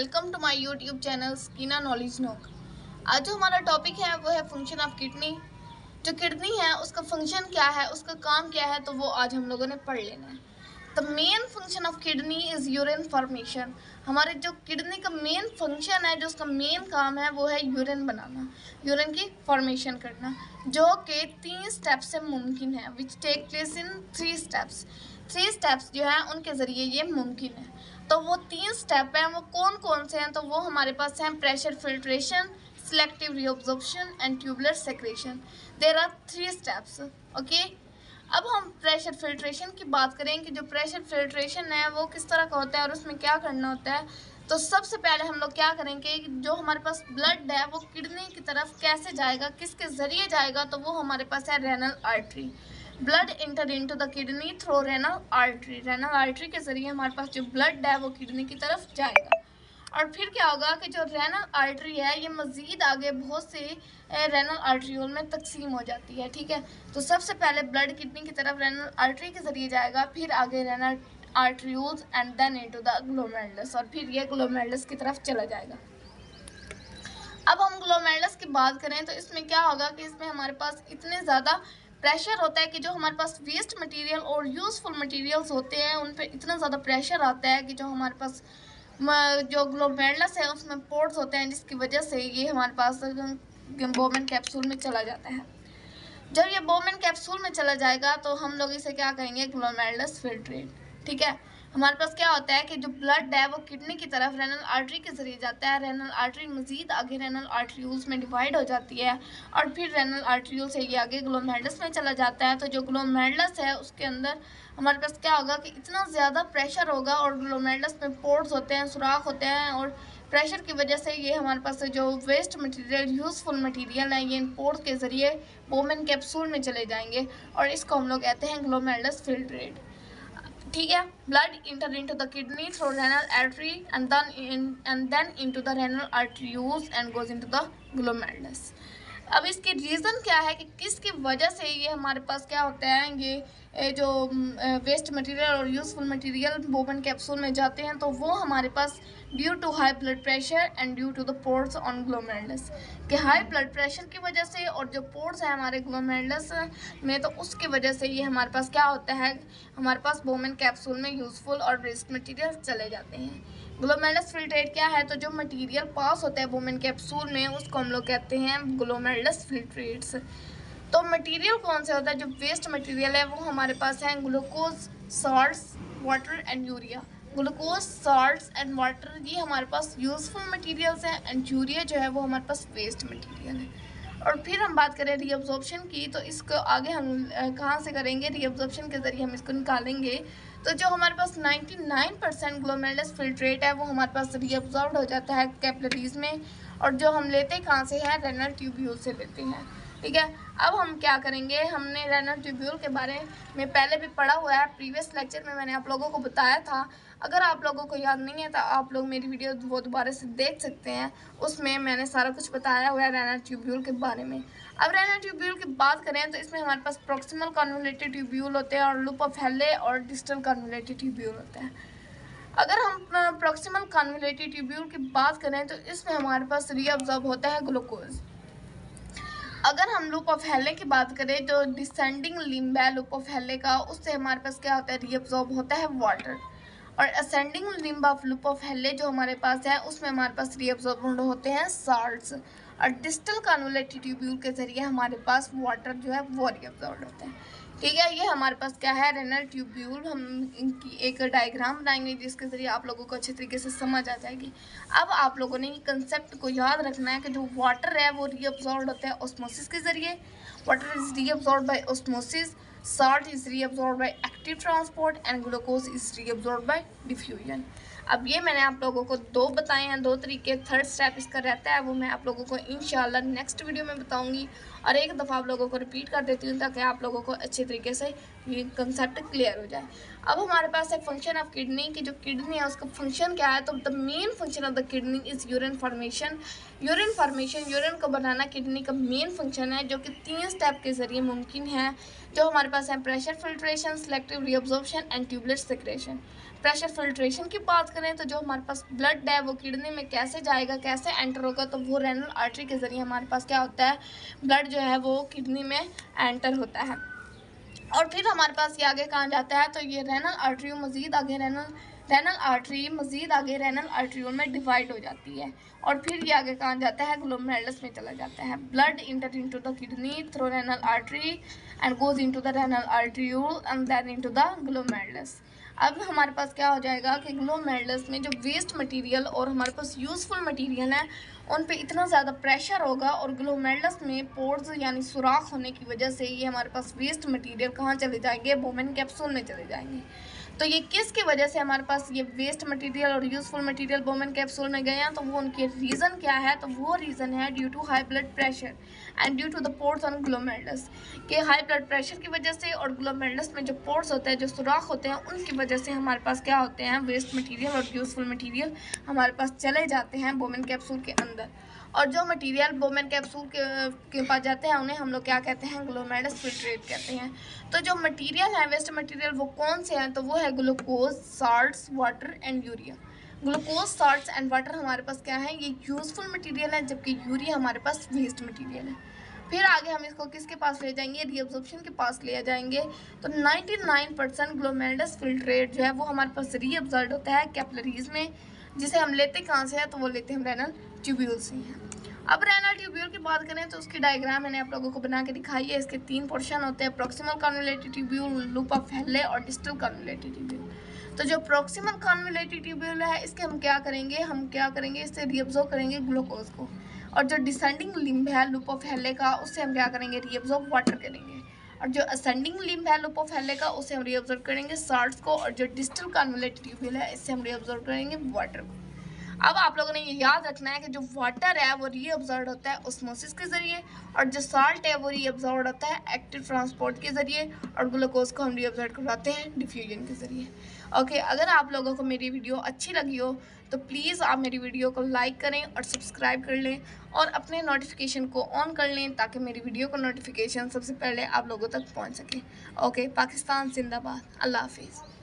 Welcome to my YouTube channel स्कीना knowledge nook. आज जो हमारा टॉपिक है वो है फंक्शन ऑफ किडनी। जो किडनी है उसका फंक्शन क्या है, उसका काम क्या है, तो वो आज हम लोगों ने पढ़ लेना है। The main function of kidney is urine formation. हमारे जो किडनी का मेन फंक्शन है, जो उसका मेन काम है, वो है यूरिन बनाना, यूरिन की फॉर्मेशन करना, जो कि 3 स्टेप से मुमकिन है, which take place in 3 steps. 3 steps जो है उनके ज़रिए ये मुमकिन है। तो वो 3 स्टेप हैं, वो कौन कौन से हैं? तो वो हमारे पास हैं pressure filtration, selective reabsorption and tubular secretion. There are 3 steps. Okay, अब हम प्रेशर फिल्ट्रेशन की बात करें कि जो प्रेशर फिल्ट्रेशन है वो किस तरह का होता है और उसमें क्या करना होता है। तो सबसे पहले हम लोग क्या करेंगे कि जो हमारे पास ब्लड है वो किडनी की तरफ कैसे जाएगा, किसके ज़रिए जाएगा, तो वो हमारे पास है renal artery. Blood enter into the kidney through renal artery. Renal artery के ज़रिए हमारे पास जो ब्लड है वो किडनी की तरफ जाएगा। और फिर क्या होगा कि जो रेनल आर्टरी है ये मज़ीद आगे बहुत से रेनल आर्टरियोल में तकसीम हो जाती है। ठीक है, तो सबसे पहले ब्लड किडनी की तरफ रेनल आर्टरी के ज़रिए जाएगा, फिर आगे renal arterioles and then into the glomerulus, और फिर ये ग्लोमेरुलस की तरफ चला जाएगा। अब हम ग्लोमेरुलस की बात करें तो इसमें क्या होगा कि इसमें हमारे पास इतने ज़्यादा प्रेशर होता है कि जो हमारे पास वेस्ट मटेरियल और यूज़फुल मटेरियल्स होते हैं उन पर इतना ज़्यादा प्रेशर आता है कि जो हमारे पास जो ग्लोमेरुलस है उसमें पोर्स होते हैं, जिसकी वजह से ये हमारे पास बोमेन कैप्सूल में चला जाता है। जब ये बोमेन कैप्सूल में चला जाएगा तो हम लोग इसे क्या कहेंगे, ग्लोमेरुलस फिल्ट्रेट। ठीक है, हमारे पास क्या होता है कि जो ब्लड है वो किडनी की तरफ रेनल आर्टरी के ज़रिए जाता है, रेनल आर्टरी मज़ीद आगे रेनल आर्टरीयूल्स में डिवाइड हो जाती है और फिर रेनल आर्टरीयूल से ये आगे ग्लोमेरुलस में चला जाता है। तो जो ग्लोमेरुलस है उसके अंदर हमारे पास क्या होगा कि इतना ज़्यादा प्रेशर होगा और ग्लोमेरुलस में पोर्स होते हैं, सुराख होते हैं, और प्रेशर की वजह से ये हमारे पास जो वेस्ट मटेरियल, यूज़फुल मटेरियल है, ये इन पोर्स के ज़रिए बोमेन कैप्सूल में चले जाएंगे और इसको हम लोग कहते हैं ग्लोमेरुलस फिल्ट्रेट। ठीक है, blood enter into the kidney through renal artery and then into the renal arteries and goes into the glomerulus. अब इसकी रीज़न क्या है कि किसकी वजह से ये हमारे पास क्या होता है, ये जो वेस्ट मटेरियल और यूज़फुल मटेरियल बोमेन कैप्सूल में जाते हैं, तो वो हमारे पास due to high blood pressure and due to the pores on glomerulus, कि हाई ब्लड प्रेशर की वजह से और जो पोर्स है हमारे ग्लोमेरुलस में, तो उसकी वजह से ये हमारे पास क्या होता है, हमारे पास बोमेन कैप्सूल में यूज़फुल और वेस्ट मटेरियल चले जाते हैं। ग्लोमेरुलस फिल्ट्रेट क्या है, तो जो मटेरियल पास होता है बोमेन कैप्सूल में उसको हम लोग कहते हैं ग्लोमेरुलस फिल्ट्रेट्स। तो मटेरियल कौन से होता है, जो वेस्ट मटेरियल है वो हमारे पास है glucose, salts, water and urea. Glucose, salts and water ये हमारे पास यूज़फुल मटेरियल्स हैं एंड यूरिया जो है वो हमारे पास वेस्ट मटेरियल है। और फिर हम बात करें रीअब्जॉर्प्शन की, तो इसको आगे हम कहाँ से करेंगे, रीअब्जॉर्प्शन के ज़रिए हम इसको निकालेंगे। तो जो हमारे पास 99% ग्लोमेरुलस फिल्ट्रेट है वो हमारे पास रीअब्जॉर्ब्ड हो जाता है कैपिलरीज में, और जो हम लेते कहाँ से हैं, रेनल ट्यूब्यूल से लेते हैं। ठीक है, अब हम क्या करेंगे, हमने रेनल ट्यूब्यूल के बारे में पहले भी पढ़ा हुआ है, प्रीवियस लेक्चर में मैंने आप लोगों को बताया था। अगर आप लोगों को याद नहीं है तो आप लोग मेरी वीडियो वो दोबारा से देख सकते हैं, उसमें मैंने सारा कुछ बताया हुआ है रेनल ट्यूब्यूल के बारे में। अब रेनल ट्यूब्यूल की बात करें तो इसमें हमारे पास प्रॉक्सिमल कन्वोल्यूटेड ट्यूब्यूल होते हैं और लूप ऑफ हेले और डिस्टल कन्वोल्यूटेड ट्यूब्यूल होते हैं। अगर हम प्रॉक्सिमल कन्वोल्यूटेड ट्यूब्यूल की बात करें तो इसमें हमारे पास रीअब्जॉर्ब होता है ग्लूकोज। अगर हम लूप ऑफ हेले की बात करें तो डिसेंडिंग लिम्ब है लूप ऑफ हेले का, उससे हमारे पास क्या होता है, रीअब्जॉर्ब होता है वाटर। और ascending limb of loop of हेले जो हमारे पास है उसमें हमारे पास रीअब्जॉर्ब होते हैं साल्ट्स। और डिस्टल कन्वोल्यूटेड ट्यूब्यूल के ज़रिए हमारे पास वाटर जो है वो रीअब्जॉर्ब होता है। ठीक है, ये हमारे पास क्या है, रेनल ट्यूब्यूल। हम इनकी एक डायग्राम बनाएंगे जिसके ज़रिए आप लोगों को अच्छे तरीके से समझ आ जाएगी। अब आप लोगों ने ये कंसेप्ट को याद रखना है कि जो वाटर है वो रीअब्जॉर्ब होता है ऑस्मोसिस के ज़रिए। Water is reabsorb by osmosis, salt is reabsorbed by active transport and glucose is reabsorbed by diffusion। अब ये मैंने आप लोगों को 2 बताए हैं, 2 तरीके। थर्ड स्टेप इसका रहता है वो मैं आप लोगों को इंशाल्लाह नेक्स्ट वीडियो में बताऊंगी, और एक दफ़ा आप लोगों को रिपीट कर देती हूँ ताकि आप लोगों को अच्छे तरीके से ये कंसेप्ट क्लियर हो जाए। अब हमारे पास है फंक्शन ऑफ किडनी कि जो किडनी है उसका फंक्शन क्या है। तो the main function of the kidney is urine formation. Urine को बनाना किडनी का मेन फंक्शन है, जो कि 3 स्टेप के जरिए मुमकिन है। जो हमारे पास है pressure filtration, selective reabsorption and tubeless secretion. Pressure filtration की बात करें तो जो हमारे पास ब्लड है वो किडनी में कैसे जाएगा, कैसे एंटर होगा, तो वो रेनल आर्टरी के जरिए हमारे पास क्या होता है, ब्लड जो है वो किडनी में एंटर होता है। और फिर हमारे पास ये आगे कहाँ जाता है, तो ये रेनल आर्टरी मज़ीद आगे रेनल आर्टरियोल में डिवाइड हो जाती है। और फिर ये आगे कहाँ जाता है, ग्लोमेरुलस में चला जाता है। Blood enter into the kidney through renal artery and goes into the renal arteriole and then into the glomerulus. अब हमारे पास क्या हो जाएगा कि ग्लोमेरुलस में जो वेस्ट मटेरियल और हमारे पास यूज़फुल मटेरियल है उन पे इतना ज़्यादा प्रेशर होगा, और ग्लोमेरुलस में पोर्स यानी सुराख होने की वजह से ये हमारे पास वेस्ट मटेरियल कहाँ चले जाएंगे, बोमेन कैप्सूल में चले जाएंगे। तो ये किसकी वजह से हमारे पास ये वेस्ट मटेरियल और यूज़फुल मटेरियल बोमेन कैप्सूल में गए हैं, तो वो उनके रीज़न क्या है, तो वो रीज़न है due to high blood pressure and due to the pores on glomerulus. कि हाई ब्लड प्रेशर की वजह से और ग्लोमेरुलस में जो पोर्स होते हैं, जो सुराख होते हैं, उनकी वजह से हमारे पास क्या होते हैं, वेस्ट मटेरियल और यूज़फुल मटेरियल हमारे पास चले जाते हैं बोमेन कैप्सूल के अंदर। और जो मटेरियल बोमेन कैप्सूल के पास जाते हैं उन्हें हम लोग क्या कहते हैं, ग्लोमेरुलस फिल्ट्रेट कहते हैं। तो जो मटेरियल है वेस्ट मटेरियल वो कौन से हैं, तो वो है glucose, salts, water and urea. Glucose, salts and water हमारे पास क्या है, ये यूज़फुल मटेरियल है, जबकि यूरिया हमारे पास वेस्ट मटेरियल है। फिर आगे हम इसको किसके पास ले जाएंगे, रीअब्जॉर्प्शन के पास ले जाएंगे। तो 99% ग्लोमेरुलस फिल्ट्रेट जो है वो हमारे पास रीअब्जॉर्ब होता है कैपिलरीज में, जिसे हम लेते कहाँ से हैं, तो वो लेते हैं रेनल ट्यूब्यूल से हैं। अब रेनल ट्यूब्यूल की बात करें तो उसकी डायग्राम मैंने आप लोगों को बना के दिखाई है। इसके 3 पोर्शन होते हैं, proximal convoluted tubule, loop of हेले और डिस्टल कन्वोल्यूटेड ट्यूब्यूल। तो जो प्रॉक्सिमल कन्वोल्यूटेड ट्यूब्यूल है इसके हम क्या करेंगे, इससे रीअब्जॉर्ब करेंगे ग्लूकोज को। और जो डिसेंडिंग लिम्ब है लूप ऑफ हेले का, उससे हम क्या करेंगे, रीअब्जॉर्ब वाटर करेंगे। और जो असेंडिंग लिम्ब है लूप ऑफ हेले का, उससे हम रीअब्जॉर्ब करेंगे साल्ट्स को। और जो डिस्टल कन्वोल्यूटेड ट्यूब्यूल है इससे हम रीअब्जॉर्ब करेंगे वाटर को। अब आप लोगों ने ये याद रखना है कि जो वाटर है वो रीअब्जॉर्ब होता है ऑस्मोसिस के जरिए, और जो साल्ट है वो रीअब्जॉर्ब होता है एक्टिव ट्रांसपोर्ट के जरिए, और ग्लूकोज को हम रीअब्जॉर्ब करवाते हैं डिफ्यूजन के जरिए। ओके, अगर आप लोगों को मेरी वीडियो अच्छी लगी हो तो प्लीज़ आप मेरी वीडियो को लाइक करें और सब्सक्राइब कर लें और अपने नोटिफिकेशन को ऑन कर लें, ताकि मेरी वीडियो का नोटिफिकेशन सबसे पहले आप लोगों तक पहुँच सके। ओके, पाकिस्तान जिंदाबाद, अल्लाह हाफिज़।